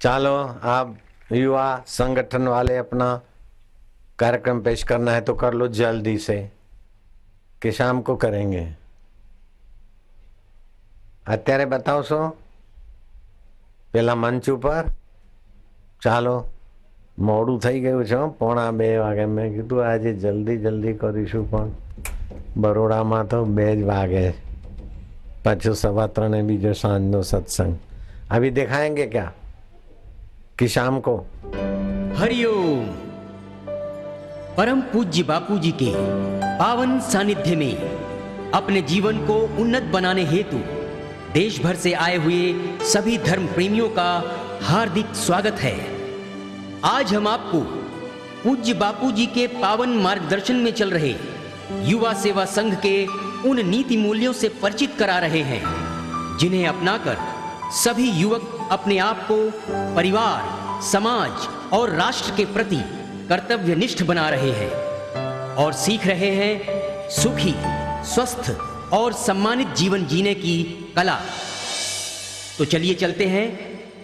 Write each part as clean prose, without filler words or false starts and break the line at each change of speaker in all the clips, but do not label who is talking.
चलो, आप युवा संगठन वाले अपना कार्यक्रम पेश करना है तो कर लो जल्दी से, कि शाम को करेंगे। અત્યારે બતાવશો પેલા મંચ ઉપર? ચાલો, મોડું થઈ ગયું છે, 1:45 વાગે। મેં કીધું આજે જલ્દી જલ્દી કરીશું, પણ બરોડામાં તો 2 જ વાગે, પાછું 3:15 બીજો સાંજનો સત્સંગ। अभी दिखाएंगे क्या कि शाम को?
हरिओम। परम पूज्य बापू जी के पावन सानिध्य में अपने जीवन को उन्नत बनाने हेतु देश भर से आए हुए सभी धर्म प्रेमियों का हार्दिक स्वागत है। आज हम आपको पूज्य बापू जी के पावन मार्गदर्शन में चल रहे युवा सेवा संघ के उन नीति मूल्यों से परिचित करा रहे हैं जिन्हें अपनाकर सभी युवक अपने आप को परिवार, समाज और राष्ट्र के प्रति कर्तव्यनिष्ठ बना रहे हैं और सीख रहे हैं सुखी, स्वस्थ और सम्मानित जीवन जीने की कला। तो चलिए चलते हैं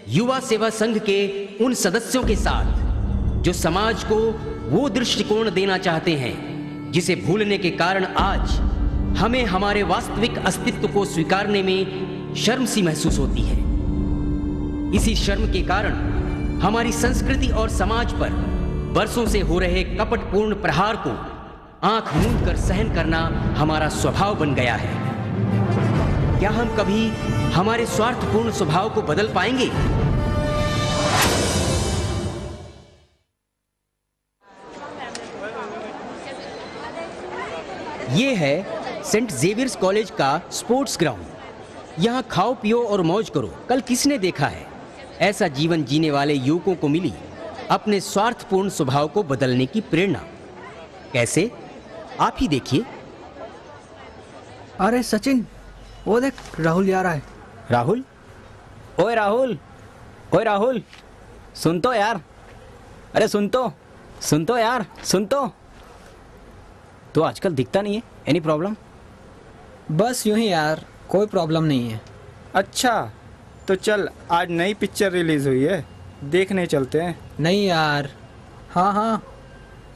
युवा सेवा संघ के उन सदस्यों के साथ जो समाज को वो दृष्टिकोण देना चाहते हैं जिसे भूलने के कारण आज हमें हमारे वास्तविक अस्तित्व को स्वीकारने में शर्म सी महसूस होती है। इसी शर्म के कारण हमारी संस्कृति और समाज पर बरसों से हो रहे कपटपूर्ण प्रहार को आंख मूंद कर सहन करना हमारा स्वभाव बन गया है। क्या हम कभी हमारे स्वार्थपूर्ण स्वभाव को बदल पाएंगे? ये है सेंट जेवियर्स कॉलेज का स्पोर्ट्स ग्राउंड। यहाँ खाओ पियो और मौज करो। कल किसने देखा है ऐसा जीवन जीने वाले युवकों को मिली अपने स्वार्थपूर्ण स्वभाव को बदलने की प्रेरणा। कैसे, आप ही देखिए।
अरे सचिन, वो देख राहुल आ रहा है।
राहुल? ओए राहुल, ओए राहुल, सुन तो यार। अरे सुन तो यार, सुन तो आजकल दिखता नहीं है। Any problem?
बस यूं ही यार, कोई प्रॉब्लम नहीं है।
अच्छा तो चल, आज नई पिक्चर रिलीज हुई है, देखने चलते हैं।
नहीं यार। हाँ,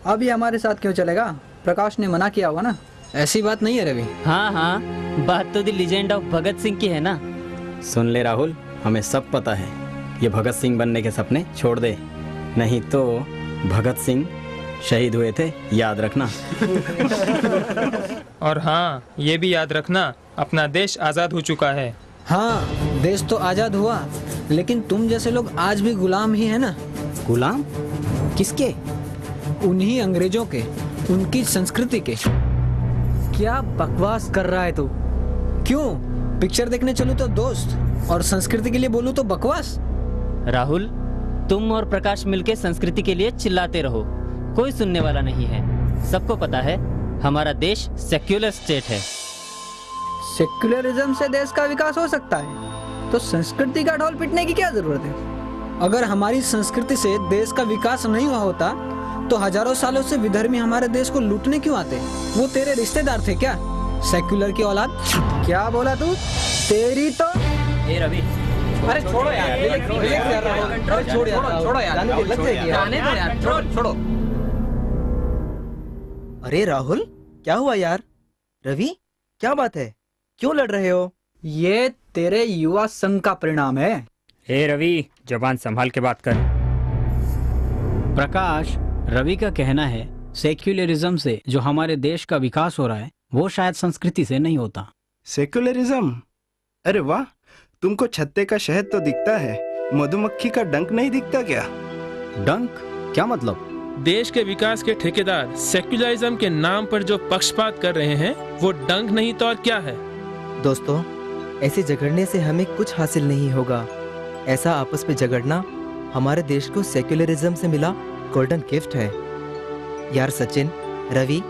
अभी हमारे साथ क्यों चलेगा? प्रकाश ने मना किया होगा ना। ऐसी बात नहीं है रवि।
हाँ, बात तो the legend of Bhagat Singh की है ना।
सुन ले राहुल, हमें सब पता है। ये भगत सिंह बनने के सपने छोड़ दे, नहीं तो भगत सिंह शहीद हुए थे, याद रखना।
और हाँ, ये भी याद रखना, अपना देश आज़ाद हो चुका है।
हाँ, देश तो आज़ाद हुआ, लेकिन तुम जैसे लोग आज भी गुलाम ही है ना।
गुलाम? किसके?
उन्हीं अंग्रेजों के, उनकी संस्कृति के। क्या बकवास कर रहा है तू? क्यों? पिक्चर देखने चलूं तो दोस्त, और संस्कृति के लिए बोलूं तो बकवास।
राहुल, तुम और प्रकाश मिलके संस्कृति के लिए चिल्लाते रहो, कोई सुनने वाला नहीं है। सबको पता है हमारा देश सेक्युलर स्टेट है।
सेक्युलरिज्म से देश का विकास हो सकता है, तो संस्कृति का ढोल पीटने की क्या जरूरत है? अगर हमारी संस्कृति से देश का विकास नहीं हुआ होता तो हजारों सालों से विधर्मी हमारे देश को लूटने क्यों आते? वो तेरे रिश्तेदार थे क्या? सेक्युलर की औलाद। क्या बोला तू? तेरी तो।
ए रवि,
अरे छोड़ो यार, छोड़ो।
अरे राहुल, क्या हुआ यार? रवि, क्या बात है? क्यों लड़ रहे हो?
ये तेरे युवा संघ का परिणाम है।
हे रवि, जबान संभाल के बात कर।
प्रकाश, रवि का कहना है सेक्युलरिज्म से जो हमारे देश का विकास हो रहा है वो शायद संस्कृति से नहीं होता।
सेक्युलरिज्म? अरे वाह, तुमको छत्ते का शहद तो दिखता है, मधुमक्खी का डंक नहीं दिखता क्या?
डंक? क्या मतलब?
देश के विकास के ठेकेदार सेक्युलरिज्म के नाम पर जो पक्षपात कर रहे हैं वो डंक नहीं तो और क्या है?
दोस्तों, ऐसे झगड़ने से हमें कुछ हासिल नहीं होगा। ऐसा आपस में झगड़ना हमारे देश को सेक्युलरिज्म से मिला गोल्डन गिफ्ट है। यार सचिन, रवि,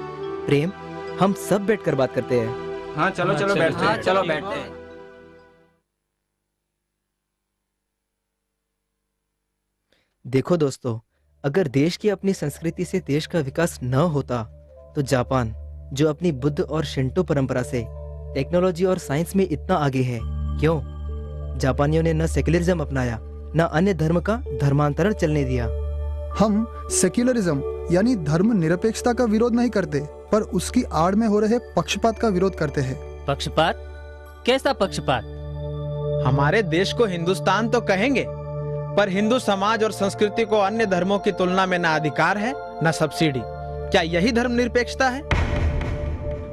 प्रेम, हम सब बैठकर बात करते हैं।
हाँ चलो बैठते हैं।
चलो बैठते हैं।
देखो दोस्तों, अगर देश की अपनी संस्कृति से देश का विकास न होता तो जापान, जो अपनी बुद्ध और शिंटो परंपरा से टेक्नोलॉजी और साइंस में इतना आगे है, क्यों? जापानियों ने न सेक्युलरिज्म अपनाया न अन्य धर्म का धर्मांतरण चलने दिया।
हम सेक्युलरिज्म यानी धर्म निरपेक्षता का विरोध नहीं करते, पर उसकी आड़ में हो रहे पक्षपात का विरोध करते हैं।
पक्षपात? कैसा पक्षपात?
हमारे देश को हिंदुस्तान तो कहेंगे, पर हिंदू समाज और संस्कृति को अन्य धर्मों की तुलना में ना अधिकार है ना सब्सिडी। क्या यही धर्मनिरपेक्षता है?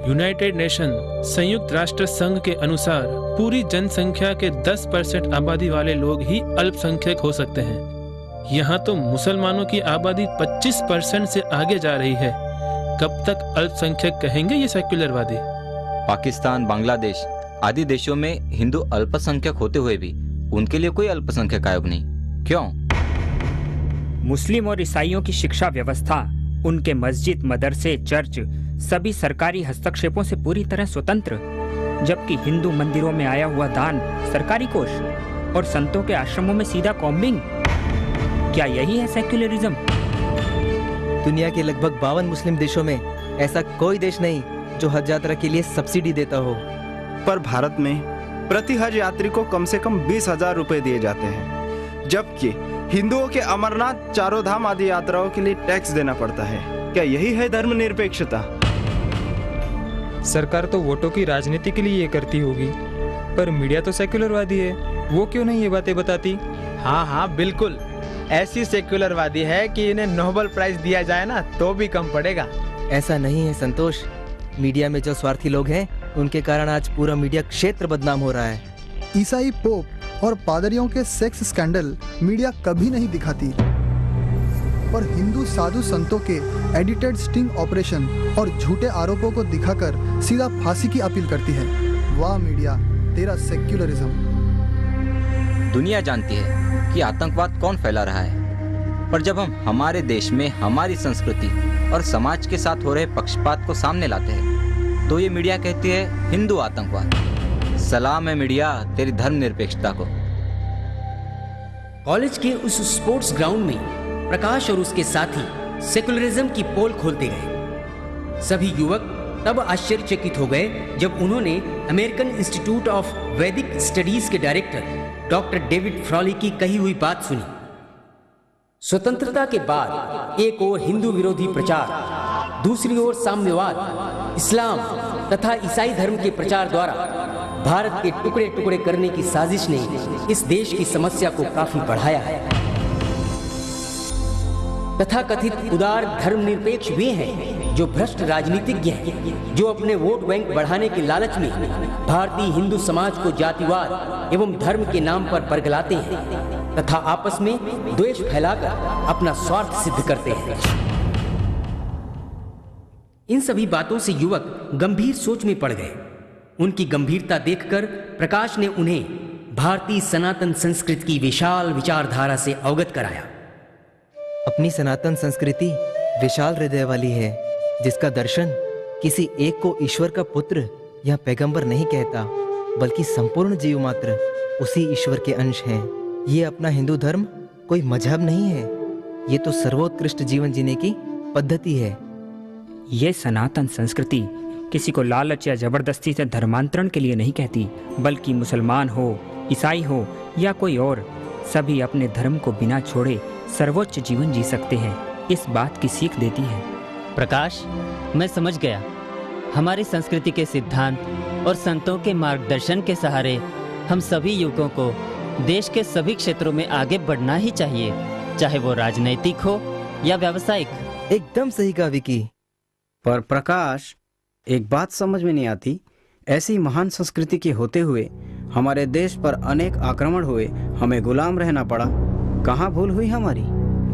यूनाइटेड नेशन संयुक्त राष्ट्र संघ के अनुसार पूरी जनसंख्या के 10% आबादी वाले लोग ही अल्पसंख्यक हो सकते हैं। यहाँ तो मुसलमानों की आबादी 25% से आगे जा रही है। कब तक अल्पसंख्यक कहेंगे ये सेक्युलरवादी?
पाकिस्तान, बांग्लादेश आदि देशों में हिंदू अल्पसंख्यक होते हुए भी उनके लिए कोई अल्पसंख्यक आयोग नहीं, क्यों?
मुस्लिम और ईसाइयों की शिक्षा व्यवस्था, उनके मस्जिद, मदरसे, चर्च सभी सरकारी हस्तक्षेपों से पूरी तरह स्वतंत्र, जबकि हिंदू मंदिरों में आया हुआ दान सरकारी कोष और संतों के आश्रमों में सीधा कॉम्बिंग। क्या यही है सेक्युलरिज्म?
दुनिया के लगभग 52 मुस्लिम देशों में ऐसा कोई देश नहीं जो हज यात्रा के लिए सब्सिडी देता हो।
पर भारत में प्रति हज यात्री को कम से कम 20,000 रुपए दिए जाते हैं, जबकि हिंदुओं के अमरनाथ, चारों धाम आदि यात्राओं के लिए टैक्स देना पड़ता है। क्या यही है धर्मनिरपेक्षता?
सरकार तो वोटों की राजनीति के लिए ये करती होगी, पर मीडिया तो सेक्युलरवादी है, वो क्यों नहीं ये बातें बताती?
हाँ बिल्कुल, ऐसी सेक्युलरवादी है कि इन्हें नोबेल प्राइज दिया जाए ना तो भी कम पड़ेगा।
ऐसा नहीं है संतोष, मीडिया में जो स्वार्थी लोग हैं उनके कारण आज पूरा मीडिया क्षेत्र बदनाम हो रहा है।
ईसाई पोप और पादरियों के सेक्स स्कैंडल मीडिया कभी नहीं दिखाती, पर हिंदू साधु संतों के एडिटेड स्टिंग ऑपरेशन और झूठे आरोपों को दिखाकर सीधा फांसी की अपील करती है। वाह मीडिया, तेरा सेक्युलरिज्म।
दुनिया जानती है कि आतंकवाद कौन फैला रहा है, पर जब हम हमारे देश में हमारी संस्कृति और समाज के साथ हो रहे पक्षपात को सामने लाते हैं तो ये मीडिया कहती है हिंदू आतंकवाद। सलाम है मीडिया तेरी धर्मनिरपेक्षता को।
कॉलेज के उस स्पोर्ट्स ग्राउंड में प्रकाश और उसके साथी सेकुलरिज्म की पोल खोलते गए। सभी युवक तब आश्चर्यचकित हो गए जब उन्होंने अमेरिकन इंस्टीट्यूट ऑफ वैदिक स्टडीज के डायरेक्टर डॉक्टर डेविड फ्रॉली की कही हुई बात सुनी। स्वतंत्रता के बाद एक ओर हिंदू विरोधी प्रचार, दूसरी ओर साम्यवाद, इस्लाम तथा ईसाई धर्म के प्रचार द्वारा भारत के टुकड़े टुकड़े करने की साजिश ने इस देश की समस्या को काफी बढ़ाया है। तथा कथित उदार धर्मनिरपेक्ष वे हैं जो भ्रष्ट राजनीतिज्ञ हैं, जो अपने वोट बैंक बढ़ाने के लालच में भारतीय हिंदू समाज को जातिवाद एवं धर्म के नाम पर बरगलाते हैं तथा आपस में द्वेष फैलाकर अपना स्वार्थ सिद्ध करते हैं। इन सभी बातों से युवक गंभीर सोच में पड़ गए। उनकी गंभीरता देखकर प्रकाश ने उन्हें भारतीय सनातन संस्कृति की विशाल विचारधारा से अवगत कराया।
अपनी सनातन संस्कृति विशाल हृदय वाली है, जिसका दर्शन किसी एक को ईश्वर का पुत्र या पैगंबर नहीं कहता, बल्कि संपूर्ण जीव मात्र उसी ईश्वर के अंश हैं। ये अपना हिंदू धर्म कोई मजहब नहीं है, ये तो सर्वोत्कृष्ट जीवन जीने की पद्धति है।
ये सनातन संस्कृति किसी को लालच या जबरदस्ती से धर्मांतरण के लिए नहीं कहती, बल्कि मुसलमान हो, ईसाई हो या कोई और, सभी अपने धर्म को बिना छोड़े सर्वोच्च जीवन जी सकते हैं, इस बात की सीख देती है।
प्रकाश, मैं समझ गया। हमारी संस्कृति के सिद्धांत और संतों के मार्गदर्शन के सहारे हम सभी युवकों को देश के सभी क्षेत्रों में आगे बढ़ना ही चाहिए, चाहे वो राजनैतिक हो या व्यावसायिक।
एकदम सही कहा विकी।
पर प्रकाश, एक बात समझ में नहीं आती, ऐसी महान संस्कृति के होते हुए हमारे देश पर अनेक आक्रमण हुए, हमें गुलाम रहना पड़ा। कहाँ भूल हुई हमारी?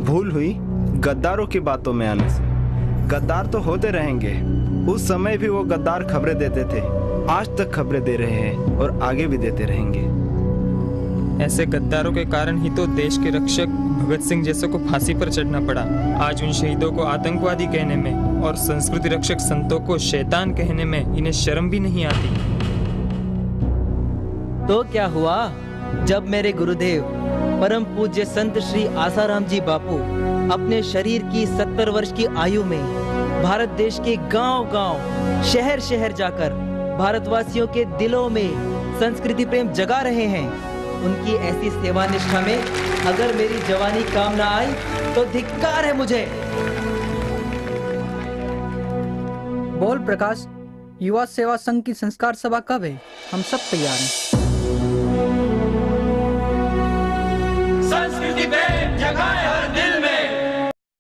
भूल हुई गद्दारों की बातों में आने से। गद्दार तो होते रहेंगे, उस समय भी वो गद्दार खबरें देते थे, आज तक खबरें दे रहे हैं और आगे भी देते रहेंगे।
ऐसे गद्दारों के कारण ही तो देश के रक्षक भगत सिंह जैसों को फांसी पर चढ़ना पड़ा। आज उन शहीदों को आतंकवादी कहने में और संस्कृति रक्षक संतों को शैतान कहने में इन्हें शर्म भी नहीं आती।
तो क्या हुआ जब मेरे गुरुदेव परम पूज्य संत श्री आसाराम जी बापू अपने शरीर की 70 वर्ष की आयु में भारत देश के गांव-गांव, शहर-शहर जाकर भारतवासियों के दिलों में संस्कृति प्रेम जगा रहे हैं, उनकी ऐसी सेवा निष्ठा में अगर मेरी जवानी काम ना आई तो धिक्कार है मुझे।
बोल प्रकाश, युवा सेवा संघ की संस्कार सभा कब है? हम सब तैयार हैं।
संस्कृति पे जगह